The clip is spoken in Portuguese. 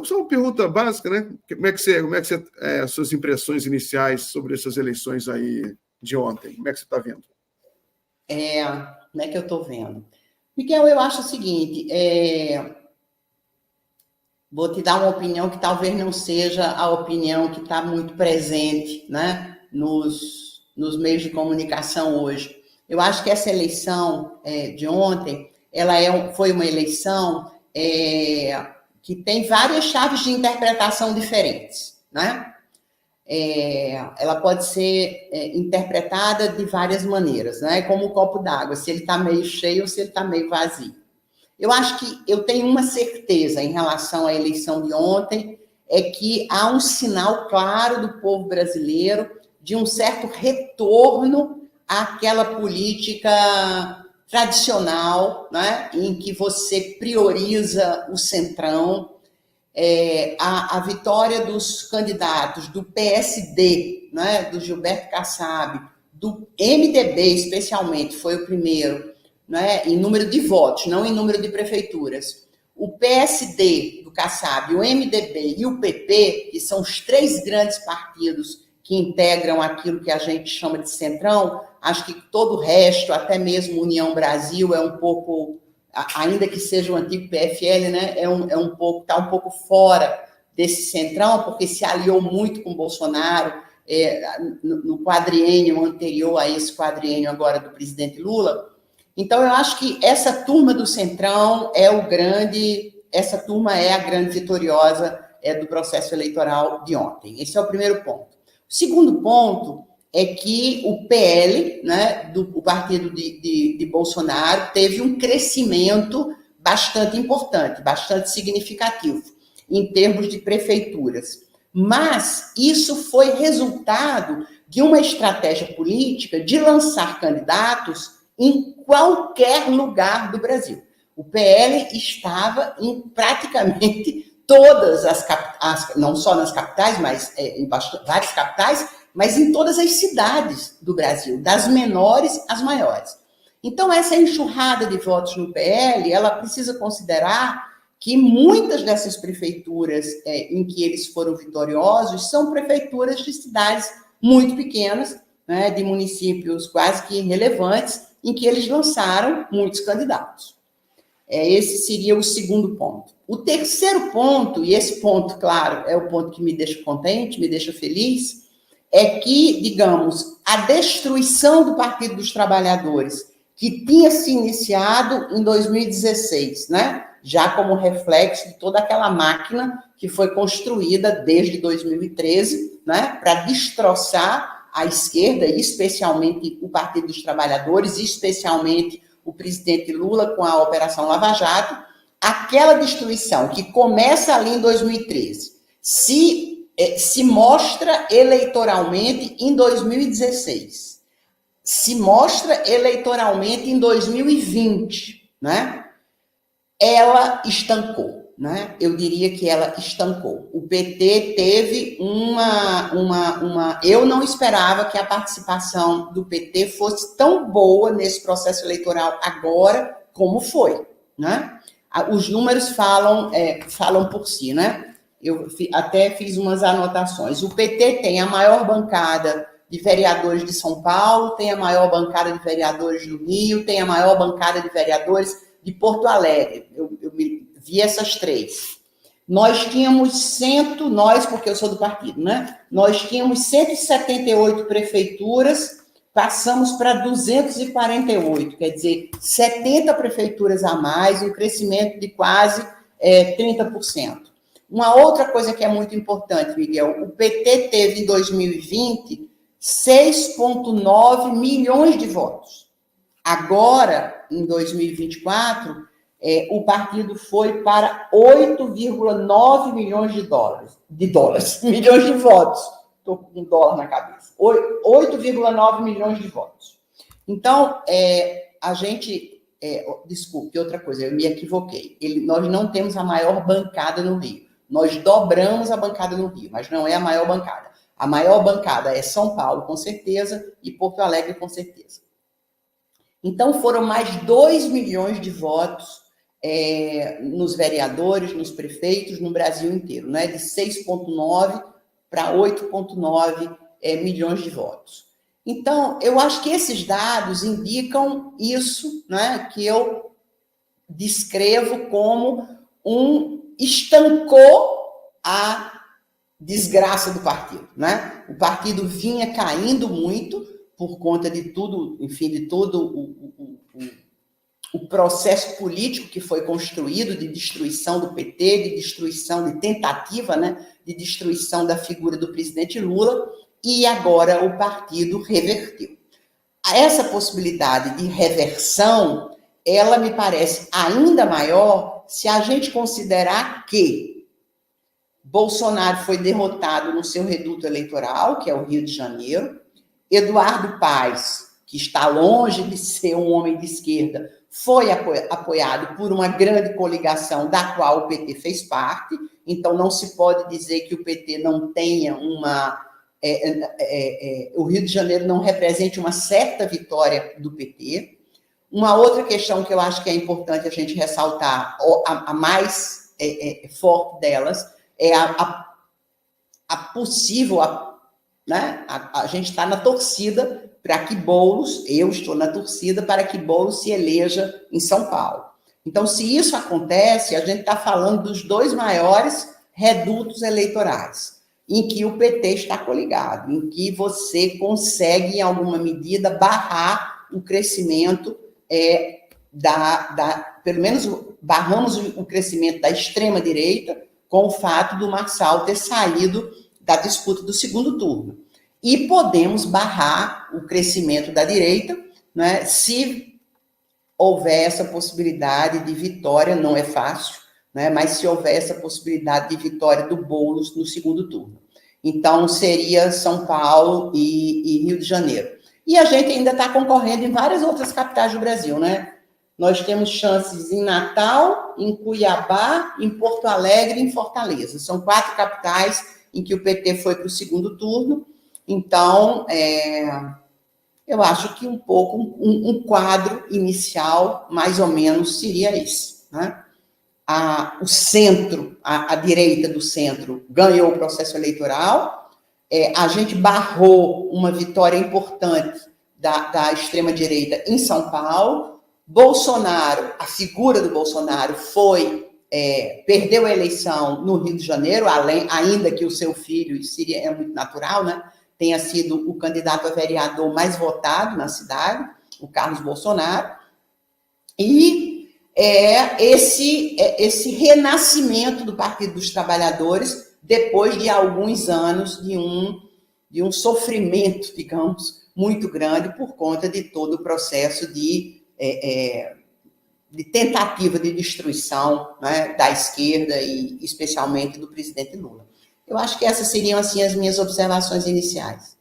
Só uma pergunta básica, né? Como é que você suas impressões iniciais sobre essas eleições aí de ontem? Como é que você está vendo? Como é que eu estou vendo? Miguel, eu acho o seguinte, vou te dar uma opinião que talvez não seja a opinião que está muito presente, né, nos meios de comunicação hoje. Eu acho que essa eleição de ontem, ela foi uma eleição que tem várias chaves de interpretação diferentes, né? Ela pode ser interpretada de várias maneiras, né? Como o copo d'água, se ele está meio cheio ou se ele está meio vazio. Eu acho que eu tenho uma certeza em relação à eleição de ontem, é que há um sinal claro do povo brasileiro de um certo retorno àquela política tradicional, né? Em que você prioriza o centrão. A vitória dos candidatos do PSD, né, do Gilberto Kassab, do MDB especialmente, foi o primeiro, né, em número de votos, não em número de prefeituras. O PSD do Kassab, o MDB e o PP, que são os três grandes partidos que integram aquilo que a gente chama de centrão, acho que todo o resto, até mesmo União Brasil, é um pouco, ainda que seja o antigo PFL, né, está um pouco fora desse centrão, porque se aliou muito com o Bolsonaro no quadriênio anterior a esse quadriênio agora do presidente Lula. Então, eu acho que essa turma do centrão essa turma é a grande vitoriosa do processo eleitoral de ontem. Esse é o primeiro ponto. O segundo ponto é que o PL, né, o partido de Bolsonaro, teve um crescimento bastante importante, bastante significativo, em termos de prefeituras. Mas isso foi resultado de uma estratégia política de lançar candidatos em qualquer lugar do Brasil. O PL estava em praticamente todas as capitais, não só nas capitais, mas em várias capitais, mas em todas as cidades do Brasil, das menores às maiores. Então, essa enxurrada de votos no PL, ela precisa considerar que muitas dessas prefeituras em que eles foram vitoriosos são prefeituras de cidades muito pequenas, né, de municípios quase que irrelevantes, em que eles lançaram muitos candidatos. Esse seria o segundo ponto. O terceiro ponto, e esse ponto, claro, é o ponto que me deixa contente, me deixa feliz, é que, digamos, a destruição do Partido dos Trabalhadores, que tinha se iniciado em 2016, né? Já como reflexo de toda aquela máquina que foi construída desde 2013, né? Para destroçar a esquerda, especialmente o Partido dos Trabalhadores, especialmente o presidente Lula com a Operação Lava Jato, aquela destruição que começa ali em 2013, se mostra eleitoralmente em 2016, se mostra eleitoralmente em 2020, né? Ela estancou, né? Eu diria que ela estancou. O PT teve eu não esperava que a participação do PT fosse tão boa nesse processo eleitoral agora como foi, né? Os números falam por si, né? Eu até fiz umas anotações. O PT tem a maior bancada de vereadores de São Paulo, tem a maior bancada de vereadores do Rio, tem a maior bancada de vereadores de Porto Alegre. Eu vi essas três. Nós tínhamos nós, porque eu sou do partido, né? Nós tínhamos 178 prefeituras, passamos para 248, quer dizer, 70 prefeituras a mais, um crescimento de quase 30%. Uma outra coisa que é muito importante, Miguel, o PT teve em 2020 6,9 milhões de votos. Agora, em 2024, o partido foi para 8,9 milhões milhões de votos. Estou com $1 na cabeça. 8,9 milhões de votos. Então, desculpe, outra coisa, eu me equivoquei. Nós não temos a maior bancada no Rio. Nós dobramos a bancada no Rio, mas não é a maior bancada. A maior bancada é São Paulo, com certeza, e Porto Alegre, com certeza. Então, foram mais 2 milhões de votos nos vereadores, nos prefeitos, no Brasil inteiro, né? De 6,9 para 8,9 milhões de votos. Então, eu acho que esses dados indicam isso, né? Que eu descrevo como estancou a desgraça do partido, né? O partido vinha caindo muito por conta de tudo, enfim, de todo o processo político que foi construído de destruição do PT, de destruição, de tentativa, né, de destruição da figura do presidente Lula, e agora o partido reverteu. Essa possibilidade de reversão, ela me parece ainda maior se a gente considerar que Bolsonaro foi derrotado no seu reduto eleitoral, que é o Rio de Janeiro, Eduardo Paes, que está longe de ser um homem de esquerda, foi apoiado por uma grande coligação da qual o PT fez parte, então não se pode dizer que o PT não tenha o Rio de Janeiro não represente uma certa vitória do PT. Uma outra questão que eu acho que é importante a gente ressaltar, a mais forte delas, é a possível, né? A gente está na torcida para que Boulos, eu estou na torcida para que Boulos se eleja em São Paulo. Então, se isso acontece, a gente está falando dos dois maiores redutos eleitorais, em que o PT está coligado, em que você consegue, em alguma medida, barrar o crescimento pelo menos barramos o crescimento da extrema-direita com o fato do Marçal ter saído da disputa do segundo turno. E podemos barrar o crescimento da direita, né, se houver essa possibilidade de vitória, não é fácil, né, mas se houver essa possibilidade de vitória do Boulos no segundo turno. Então, seria São Paulo e Rio de Janeiro. E a gente ainda está concorrendo em várias outras capitais do Brasil, né? Nós temos chances em Natal, em Cuiabá, em Porto Alegre e em Fortaleza. São 4 capitais em que o PT foi para o segundo turno. Então, eu acho que um quadro inicial, mais ou menos, seria esse, né? O centro, a direita do centro, ganhou o processo eleitoral, a gente barrou uma vitória importante da extrema-direita em São Paulo. Bolsonaro, a figura do Bolsonaro perdeu a eleição no Rio de Janeiro, ainda que o seu filho, seria muito natural, né, tenha sido o candidato a vereador mais votado na cidade, o Carlos Bolsonaro, e esse renascimento do Partido dos Trabalhadores depois de alguns anos de um sofrimento, digamos, muito grande por conta de todo o processo de tentativa de destruição, né, da esquerda e especialmente do presidente Lula. Eu acho que essas seriam assim as minhas observações iniciais.